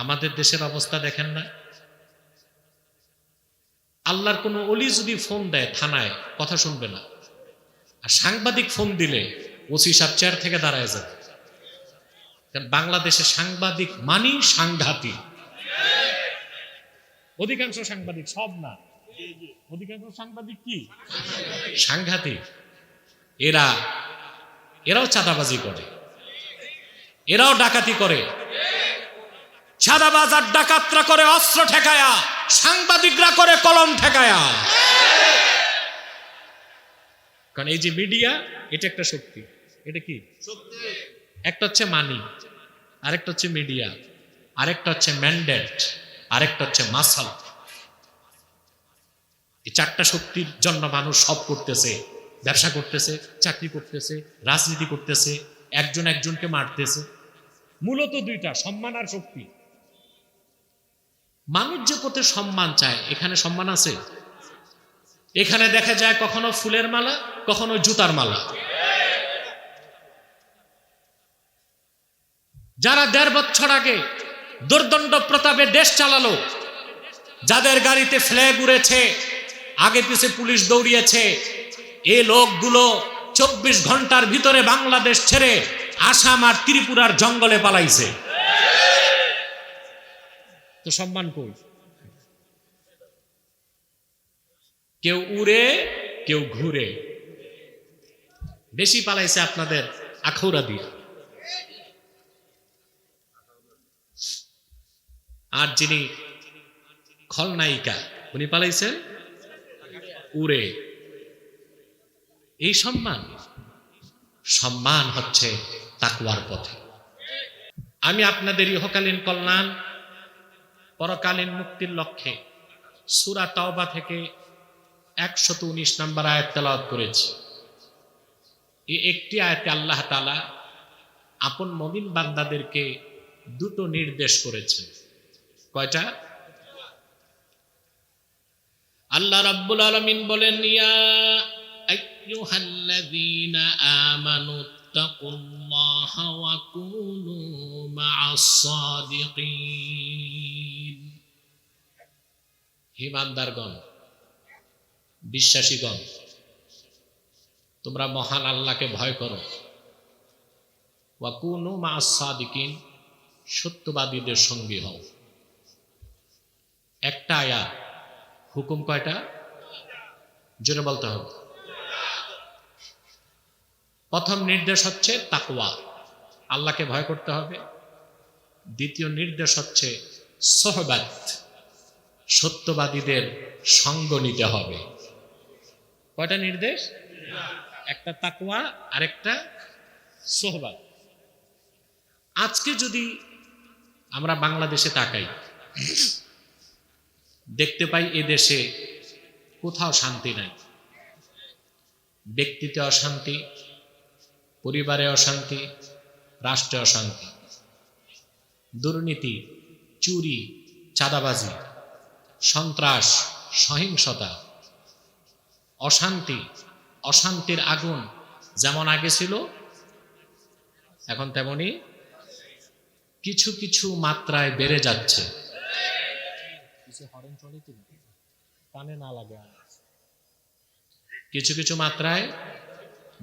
আমাদের দেশের অবস্থা দেখেন না? আল্লাহর কোনো অলি যদি ফোন দেয় থানায়, কথা শুনবে না। আর সাংবাদিক ফোন দিলে ওসি সাহেব চেয়ার থেকে দাঁড়ায় যাবে। কারণ বাংলাদেশে সাংবাদিক মানি সাংঘাতিক। অধিকাংশ সাংবাদিক, সব না, অধিকাংশ সাংবাদিক কি সাংঘাতিক। এরাও চাঁদাবাজি করে, এরাও ডাকাতি করে। চাঁদাবাজ আর ডাকাতরা করে অস্ত্র ঠেকায়া, সাংবাদিকরা করে কলম ঠেকায়া। কারণ এই যে মিডিয়া, এটা একটা শক্তি। এটা কি শক্তি? একটা হচ্ছে মানি, আরেকটা হচ্ছে মিডিয়া, আরেকটা হচ্ছে ম্যান্ডেট, আরেকটা হচ্ছে মাসাল। এই চারটা শক্তির জন্য মানুষ সব করতেছে, ব্যবসা করতেছে, চাকরি করতেছে, রাজনীতি করতেছে, একজন একজনকে মারতেছে। মূলত দুইটা, সম্মান আর শক্তি। মানুষ যে পথে সম্মান চায়, এখানে সম্মান আছে? এখানে দেখা যায় কখনো ফুলের মালা, কখনো জুতার মালা। যারা ১.৫ বছর আগে দুর্দণ্ড প্রতাপে দেশ চালালো, যাদের গাড়িতে ফ্ল্যাগ উড়েছে, আগে পিছে পুলিশ দৌড়িয়েছে, এই লোকগুলো ২৪ ঘন্টার ভিতরে বাংলাদেশ ছেড়ে আসাম আর ত্রিপুরার জঙ্গলে পালাইছে। তো সম্মান কই? কেউ উড়ে, কেউ ঘুরে। বেশি পালাইছে আপনাদের আখাউড়া দিয়ে। আর যিনি খলনায়িকা, উনি পালাইছেন উড়ে। এই সম্মান হচ্ছে তাকওয়ার পথে। আমি আপনাদের ইহকালীন কল্যাণ, পরকালীন মুক্তির লক্ষ্যে সূরা তাওবা থেকে ১১৯ নম্বর আয়াত তেলাওয়াত করেছি। এই একটি আয়াতে আল্লাহ তাআলা আপন মুমিন বান্দাদেরকে দুটো নির্দেশ করেছেন। কয়টা? আল্লাহ রাব্বুল আলামিন বলেন, ইয়া আইয়ুহাল্লাযীনা আমানু তাকুল্লাহা ওয়া কুনু মা'আস সাদিকিন। ঈমানদারগণ, বিশ্বাসীগণ, তোমরা মহান আল্লাহকে ভয় করো। ওয়া কুনু মা'আস সাদিকিন, সত্যবাদীদের সঙ্গী হও। একটা আয়াত, হুকুম কয়টা? জোরে বলতে হবে। প্রথম নির্দেশ হচ্ছে তাকওয়া, আল্লাহকে ভয় করতে হবে। দ্বিতীয় নির্দেশ হচ্ছে সোহবাত, সত্যবাদীদের সঙ্গ নিতে হবে। কয়টা নির্দেশ? একটা তাকওয়া, আরেকটা সোহবাত। আজকে যদি আমরা বাংলাদেশে তাকাই, দেখতে পাই এ দেশে কোথাও শান্তি নাই। ব্যক্তিতে অশান্তি, পরিবারে অশান্তি, রাষ্ট্রে অশান্তি, দুর্নীতি, চুরি, চাঁদাবাজি, সন্ত্রাস, সহিংসতা, অশান্তি, অশান্তির আগুন যেমন আগে ছিল এখন তেমনি কিছু কিছু মাত্রায় বেড়ে যাচ্ছে। কানে না লাগে, কিছু কিছু মাত্রায়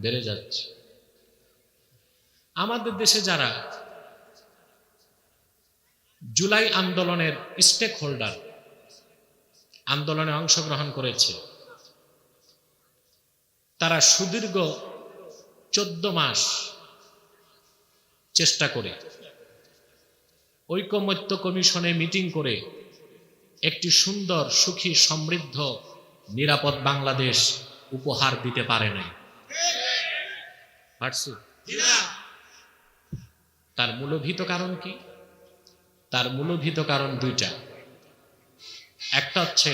বেড়ে যাচ্ছে। আমাদের দেশে যারা জুলাই আন্দোলনের স্টেক হোল্ডার, আন্দোলনে অংশগ্রহণ করেছে, তারা সুদীর্ঘ 14 মাস চেষ্টা করে ঐকমত্য কমিশনে মিটিং করে একটি সুন্দর, সুখী, সমৃদ্ধ, নিরাপদ বাংলাদেশ উপহার দিতে পারে নাই। তার মূলভীত কারণ কি? তার মূলভীত কারণ দুইটা। একটা হচ্ছে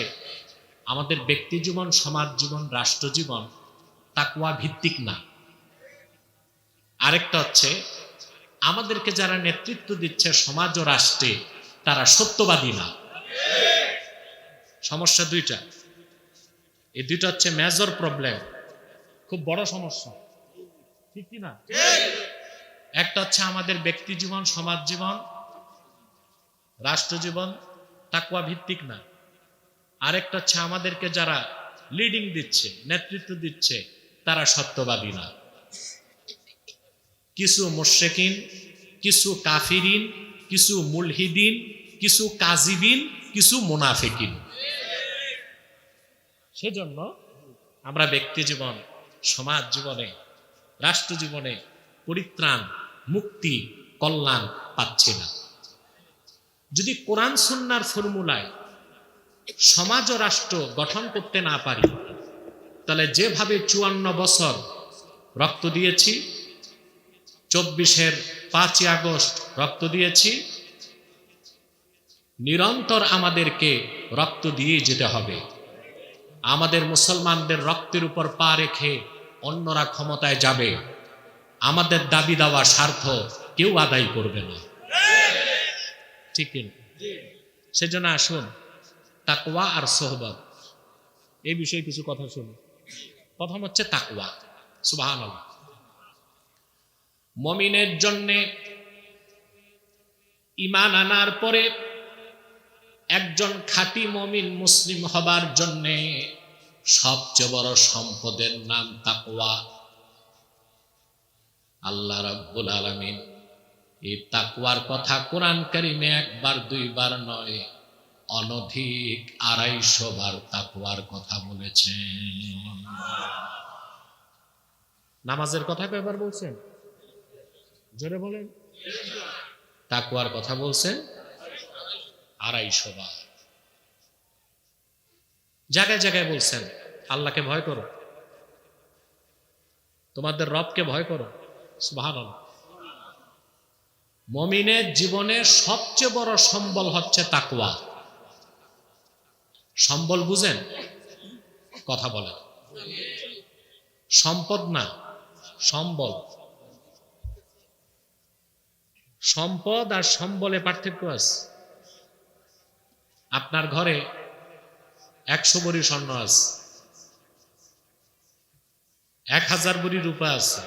আমাদের ব্যক্তি জীবন, সমাজ জীবন, রাষ্ট্র জীবন তাকওয়া ভিত্তিক না। আরেকটা হচ্ছে আমাদেরকে যারা নেতৃত্ব দিচ্ছে সমাজ ও রাষ্ট্রে, তারা সত্যবাদী না। সমস্যা দুইটা। এই দুইটা হচ্ছে মেজর প্রবলেম, খুব বড় সমস্যা, ঠিক কি না? একটা হচ্ছে আমাদের ব্যক্তি জীবন, সমাজ জীবন, রাষ্ট্র জীবন তাকওয়া ভিত্তিক না। আরেকটা হচ্ছে আমাদেরকে যারা লিডিং দিচ্ছে, নেতৃত্ব দিচ্ছে, তারা সত্যবাদী না। কিছু মুশরিকিন, কিছু কাফিরিন, কিছু মুলহিদিন, কিছু কাজিবিন, কিছু মুনাফিকিন। সেজন্য আমরা ব্যক্তি জীবন, সমাজ জীবনে, রাষ্ট্র জীবনে পরিত্রাণ, মুক্তি, কল্যাণ পাচ্ছি না। যদি কোরআন সুন্নাহর ফর্মুলায় সমাজ ও রাষ্ট্র গঠন করতে না পারি, তাহলে যেভাবে 54 বছর রক্ত দিয়েছি, 24-এর 5ই আগস্ট রক্ত দিয়েছি, নিরন্তর আমাদেরকে রক্ত দিয়ে যেতে হবে। আমাদের মুসলমানদের রক্তের উপর পা রেখে অন্যরা ক্ষমতায় যাবে, আমাদের দাবি দাওয়া স্বার্থ কেউ আদায় করবে না, ঠিক না? সেজন্য আসুন তাকওয়া আর সোহবত এই বিষয়ে কিছু কথা শুনি। প্রথম হচ্ছে তাকওয়া। সুবহানাল্লাহ। মুমিনের জন্য ঈমান আনার পরে একজন খাঁটি মুমিন মুসলিম হবার জন্য সবচেয়ে বড় সম্পদের নাম তাকওয়া। আল্লাহ রাব্বুল আলামিন এই তাকওয়ার কথা কোরআন কারীমে একবার দুইবার নয়, অনধিক 250 বার তাকওয়ার কথা বলেছেন। নামাজের কথা কয়বার বলছেন? জোরে বলেন। তাকওয়ার কথা বলছেন 250 বার। জায়গায় জায়গায় বলছেন আল্লাহকে ভয় করো, তোমাদের রবকে ভয় করো। সুবহানাল্লাহ। মুমিনের জীবনের সবচেয়ে বড় সম্বল হচ্ছে তাকওয়া। সম্বল বুঝেন? কথা বলেন। সম্পদ না, সম্বল। সম্পদ আর সম্বলে পার্থক্য আছে। আপনার ঘরে 100 ভরি স্বর্ণ আছে, 1000 ভরি রূপা আছে,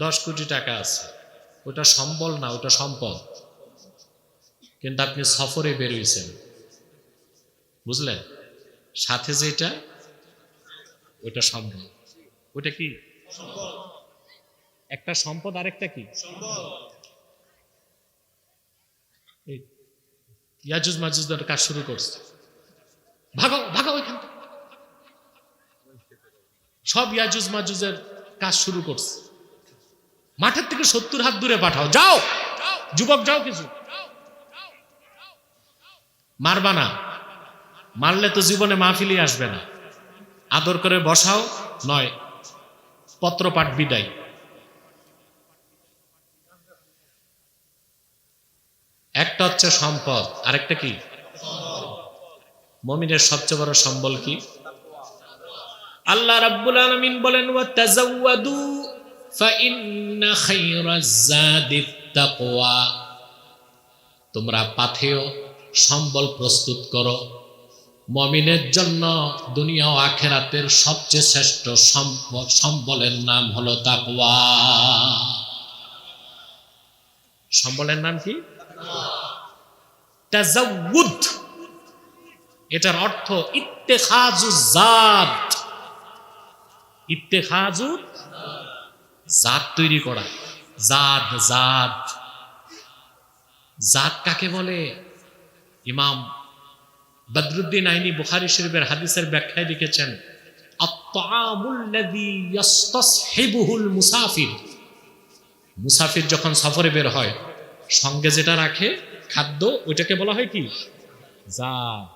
10 কোটি টাকা আছে, ওটা সম্বল না, ওটা সম্পদ। কিন্তু আপনি সফরে বের হইছেন, বুঝলেন? সাথে যেটা ওটা সম্পদ। ওটা কি? একটা সম্পদ, আরেকটা কি? ইয়াজুজ মাজুজদের কাজ শুরু করছে, ভাগো ভাগো ওইখান থেকে। সব ইয়াজুজ মাজুজের কাজ শুরু করছে। মাঠের থেকে 70 হাত দূরে পাঠাও, যাও যুবক যাও, কিছু মারবা না, মারলে তো জীবনে মাহফিলি আসবে না। আদর করে বসাও, নয় পত্রপাঠ বিদায়। একটা হচ্ছে সম্পদ, আরেকটা কি? মুমিনের সবচেয়ে বড় সম্বল কি? আল্লাহ রাব্বুল আলামিন বলেন ওয়া তাযাওয়াদু ফাইন্না খায়রাজ যাদিত তাকওয়া। তোমরা পাথেয়, সম্বল প্রস্তুত করো। মুমিনের জন্য দুনিয়া ও আখিরাতের সবচেয়ে শ্রেষ্ঠ সম্বলের নাম হলো তাকওয়া। সম্বলের নাম কি? তাযাওউদ। এটার অর্থ ইত্তেখাজুজ জাত। ইত্তেখাজুজ জাত তৈরি করা। জাত জাত জাত কাকে বলে? ইমাম বদরুদ্দিন আইনি বুখারী শরীফের হাদিসের ব্যাখ্যায় লিখেছেন, আত-তাআমুল্লাযী ইস্তাসহিবুহুল মুসাফির। মুসাফির যখন সফরে বের হয়, সঙ্গে যেটা রাখে খাদ্য, ওইটাকে বলা হয় কি? জাত।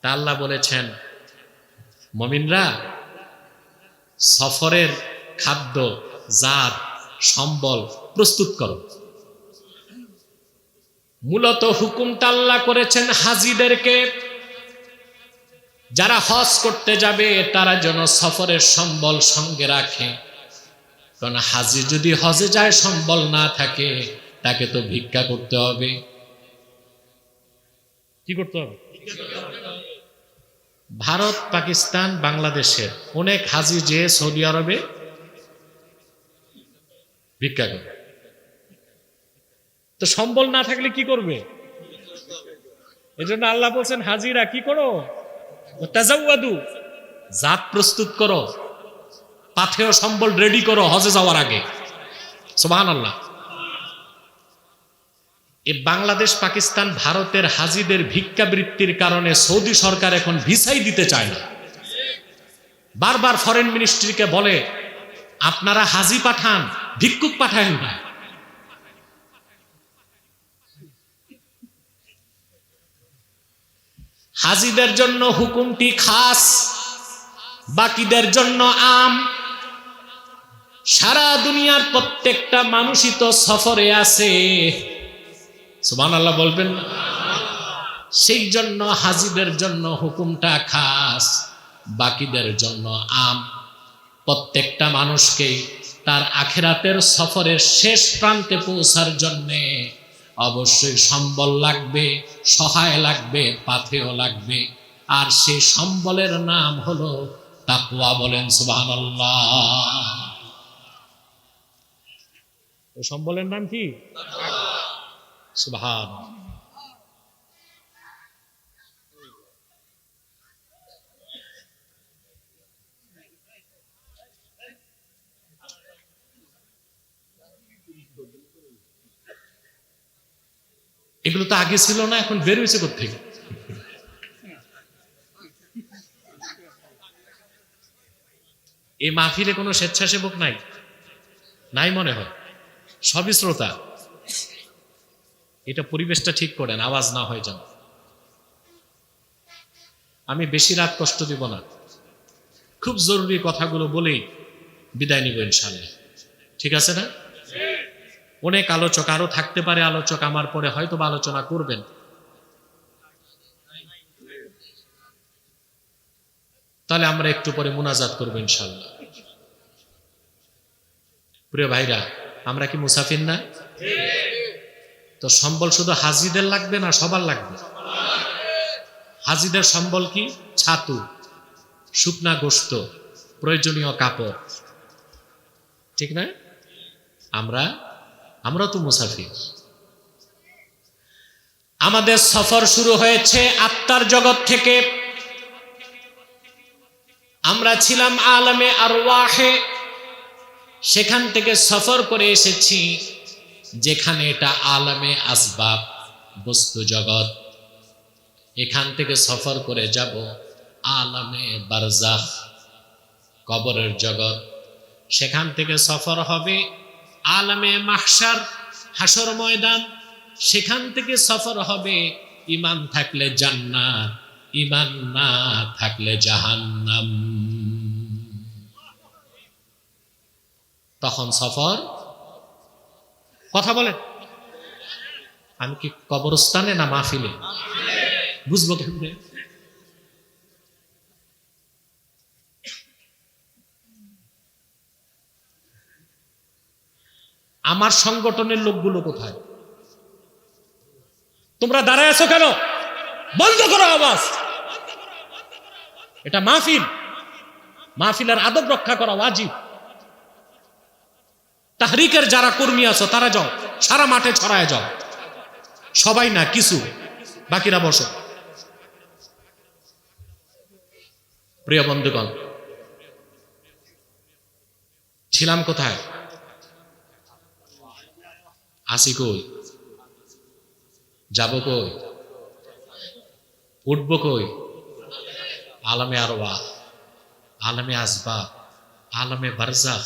তা আল্লাহ বলেছেন মুমিনরা সফরের খাদ্য, জাত, সম্বল প্রস্তুত করো। মূলত হুকুমটা আল্লাহ করেছেন হাজীদেরকে, যারা হজ করতে যাবে তারা যেন সফরের সম্বল সঙ্গে রাখে। কারণ হাজী যদি হজে যায়, সম্বল না থাকে, তাকে তো ভিক্ষা করতে হবে। কি করতে হবে? ভারত, পাকিস্তান, বাংলাদেশের অনেক হাজী যে সৌদি আরবে ভিক্ষা করে। তো সম্বল না থাকলে কি করবে? এই জন্য আল্লাহ বলছেন হাজিরা কি করো, তাজাওয়াদু, জাত প্রস্তুত করো, পাথেয় সম্বল রেডি করো হজে যাওয়ার আগে। সুবহানাল্লাহ। এই বাংলাদেশ, পাকিস্তান, ভারতের হাজিদের ভিক্ষাবৃত্তির কারণে সৌদি সরকার এখন ভিসাই দিতে চায় না। বারবার ফরেন মিনিস্ট্রিকে বলে আপনারা হাজি পাঠান, ভিক্ষুক পাঠায়েন না। হাজিদের জন্য হুকুমটি খাস, বাকিদের জন্য আম। সারা দুনিয়ার প্রত্যেকটা মানুষই তো সফরে আছে, সুবহানাল্লাহ বলবেন না? সেই জন্য হাজিদের জন্য হুকুমটা খাস, বাকিদের জন্য আম। প্রত্যেকটা মানুষকে তার আখিরাতের সফরের শেষ প্রান্তে পৌঁছার জন্যে অবশ্যই সম্বল লাগবে, সহায় লাগবে, পাথেয় লাগবে। আর সেই সম্বলের নাম হলো তাকওয়া। বলেন সুবহানাল্লাহ। ওই সম্বলের নাম কি? সুবহানাল্লাহ। এগুলো তো আগে ছিল না, এখন বের হয়েছে কোত্থেকে? এই মাহফিলে কোনো স্বেচ্ছাসেবক নাই, নাই মনে হয়, সবই শ্রোতা। এটা পরিবেশটা ঠিক করেন, আওয়াজ না হয় যেন। আমি বেশি রাত কষ্ট দিব না, খুব জরুরি কথাগুলো বলেই বিদায় নিব ইনশাআল্লাহ। ঠিক আছে না? অনেক আলোচক আরো থাকতে পারে, আলোচক আমার পরে হয়তো আলোচনা করবেন। তাহলে আমরা একটু পরে মুনাজাত করবো ইনশাআল্লাহ। প্রিয় ভাইরা, আমরা কি মুসাফির না? তো সম্বল শুধু হাজিদের লাগবে না, সবার লাগবে। হাজিদের সম্বল কি? ছাতু, শুকনা গোশত, প্রয়োজনীয় কাপড়, ঠিক না? আমরা তো মুসাফির। আমাদের সফর শুরু হয়েছে আত্মার জগৎ থেকে। আমরা ছিলাম আলমে আরওয়াহে, সেখান থেকে সফর করে এসেছি যেখানে এটা আলমে আসবাব, বস্তু জগৎ। এখান থেকে সফর করে যাব আলমে বারজাখ, কবরের জগৎ। সেখান থেকে সফর হবে আলমে মাহশার, হাসর ময়দান। সেখান থেকে সফর হবে ঈমান থাকলে জান্নাত, ঈমান না থাকলে জাহান্নাম। তখন সফর, কথা বলেন, আমি কি কবরস্থানে না মাহফিলে? বুঝবো কেমনে? আমার সংগঠনের লোকগুলো কোথায়? তোমরা দাঁড়ায় আছো কেন? বন্ধ করো আওয়াজ। এটা মাহফিল, মাহফিলের আদব রক্ষা করা ওয়াজিব। তাহরিকের যারা কর্মী আছো তারা যাও, সারা মাঠে ছড়ায় যাও। সবাই না, কিছু, বাকিরা বসো। প্রিয় বন্ধুগণ, ছিলাম কোথায়? আসি কই? যাব কই? উঠব কই? আলমে আরওয়াহ, আলমে আসবাব, আলমে বারজাখ,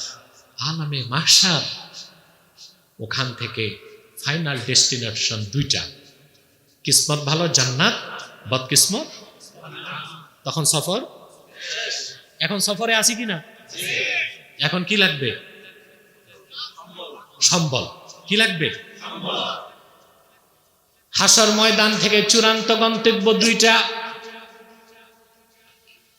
আলমে মাহশার। ওখান থেকে ফাইনাল ডেস্টিনেশন দুইটা, কিসমত ভালো জান্নাত, বদকিসমত তখন সফর। এখন সফরে আসি কিনা? এখন কি লাগবে? সম্বল। কি লাগবে? হাসর ময়দান থেকে চূড়ান্ত গন্তব্য দুইটা।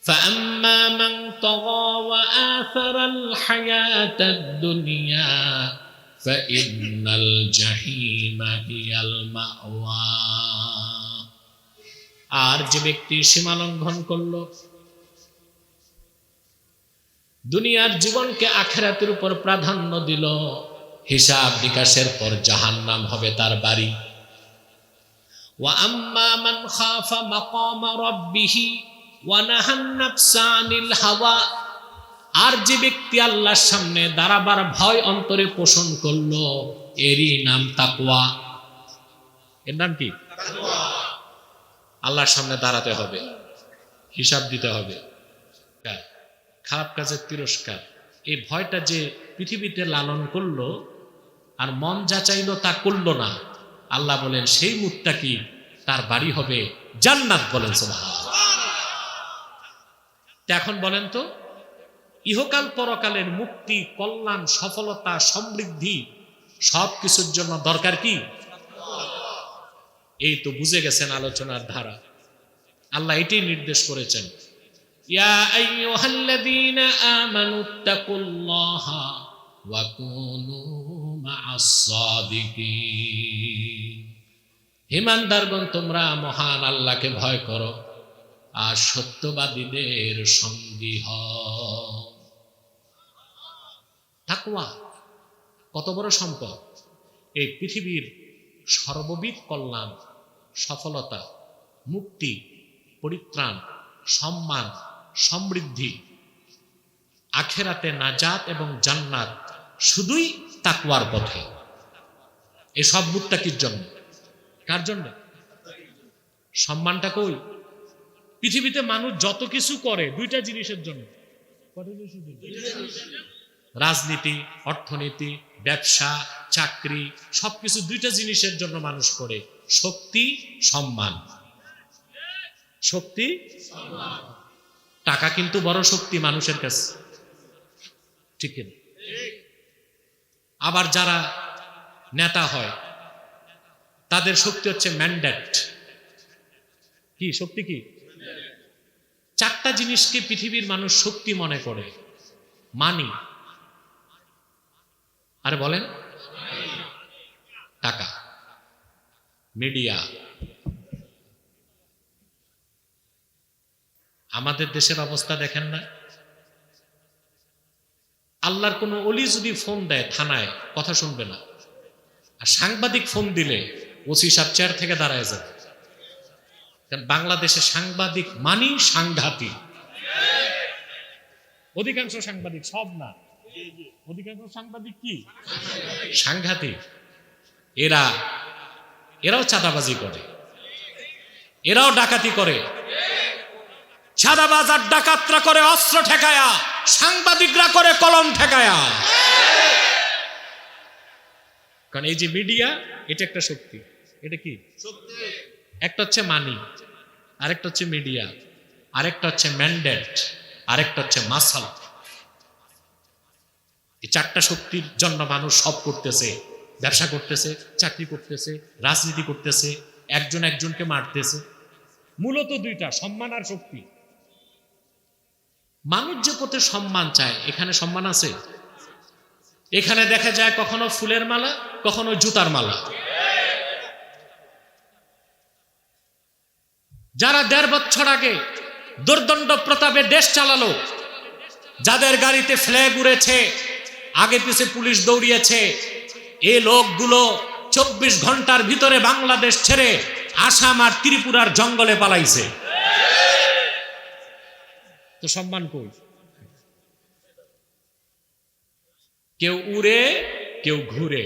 فأما من طغى وآثر الحياة الدنيا فإن الجحيم هي المأوى। আর যে ব্যক্তি সীমা লঙ্ঘন করলো, দুনিয়ার জীবনকে আখিরাতের উপর প্রাধান্য দিল, হিসাব নিকাশের পর জাহান্নাম হবে তার বাড়ি। ওয়া আম্মা মান খাফা মাকামা রাব্বিহি ওয়া নাহান নাফসা আনিল হাওয়া, আর যে ব্যক্তি আল্লাহর সামনে দাঁড়াবার ভয় অন্তরে পোষণ করলো, এরই নাম তাকওয়া। এর নাম কি? আল্লাহর সামনে দাঁড়াতে হবে, হিসাব দিতে হবে, খারাপ কাজের তিরস্কার। এই ভয়টা যে পৃথিবীতে লালন করলো আর মন যা চাইলো তা করলো না, আল্লাহ বলেন সেই মুত্তাকি তার বাড়ি হবে জান্নাত। বলেন সুবহানাল্লাহ। এখন বলেন তো, ইহকাল পরকালের মুক্তি, কল্যাণ, সফলতা, সমৃদ্ধি সব কিছুর জন্য দরকার কি? এই তো বুঝে গেছেন আলোচনার ধারা। আল্লাহ এটাই নির্দেশ করেছেন, ইয়া আইয়ুহাল্লাযীনা আমানুত্তাকুল্লাহা ওয়া কুনু মা'আস সাদিকিন। ঈমানদারগণ, তোমরা মহান আল্লাহকে ভয় করো আর সত্যবাদীদের সঙ্গী হও। তাকওয়া কত বড় সম্পদ! এই পৃথিবীর সর্ববিধ কল্যাণ, সফলতা, মুক্তি, পরিত্রাণ, সম্মান, সমৃদ্ধি, আখেরাতে নাজাত এবং জান্নাত শুধুই তাকওয়ার পথে। এই সব মুত্তাকির জন্য। কার জন্য? সম্মানটা কই? পৃথিবীতে মানুষ যত কিছু করে দুইটা জিনিসের জন্য। রাজনীতি, অর্থনীতি, ব্যবসা, চাকরি, সবকিছু দুইটা জিনিসের জন্য মানুষ করে, শক্তি, সম্মান। শক্তি, টাকা কিন্তু বড় শক্তি মানুষের কাছে, ঠিক না? আবার যারা নেতা হয় তাদের শক্তি হচ্ছে ম্যান্ডেট। কি শক্তি? কি? চারটা জিনিসকে পৃথিবীর মানুষ শক্তি মনে করে। মানি, আরে বলেন, টাকা, মিডিয়া। আমাদের দেশের অবস্থা দেখেন না? আল্লাহর কোন ওলি যদি ফোন দেয় থানায়, কথা শুনবে না। আর সাংবাদিক ফোন দিলে ওসি সাহেব চেয়ার থেকে দাঁড়ায় যাবে। কারণ বাংলাদেশে সাংবাদিক মানি সাংঘাতিক। অধিকাংশ সাংবাদিক, সব না, অধিকাংশ সাংবাদিক কি সাংঘাতিক। এরাও চাঁদাবাজি করে, এরাও ডাকাতি করে। চাঁদাবাজ আর ডাকাতরা করে অস্ত্র ঠেকায়া, সাংবাদিকরা করে কলম ঠেকায়া। কারণ এই যে মিডিয়া, এটা একটা শক্তি। এটা কি শক্তি? একটা হচ্ছে মানি, আরেকটা হচ্ছে মিডিয়া, আরেকটা হচ্ছে ম্যান্ডেট, আরেকটা হচ্ছে মাসাল। এই চারটা শক্তির জন্য মানুষ সব করতেছে। ব্যবসা করতেছে, চাকরি করতেছে, রাজনীতি করতেছে, একজন একজনকে মারতেছে। মূলত দুইটা, সম্মান আর শক্তি। মানুষ যে পথে সম্মান চায়, এখানে সম্মান আছে? এখানে দেখা যায় কখনো ফুলের মালা, কখনো জুতার মালা। যারা ১.৫ বছর আগে দুর্দণ্ড প্রতাপে দেশ চালালো, যাদের গাড়িতে ফ্ল্যাগ উড়েছে, আগে পিছে পুলিশ দৌড়িয়েছে, এই লোকগুলো ২৪ ঘন্টার ভিতরে বাংলাদেশ ছেড়ে আসাম আর ত্রিপুরার জঙ্গলে পালাইছে। তো সম্মান কই? কেউ উড়ে, কেউ ঘুরে।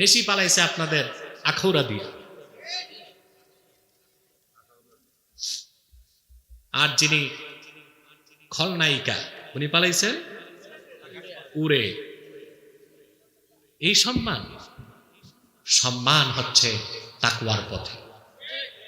বেশি পালাইছে আপনাদের আখাউড়া দিয়ে। আর যিনি খলনায়িকা, উনি পালাইছেন উড়ে। এই সম্মান হচ্ছে তাকওয়ার পথে।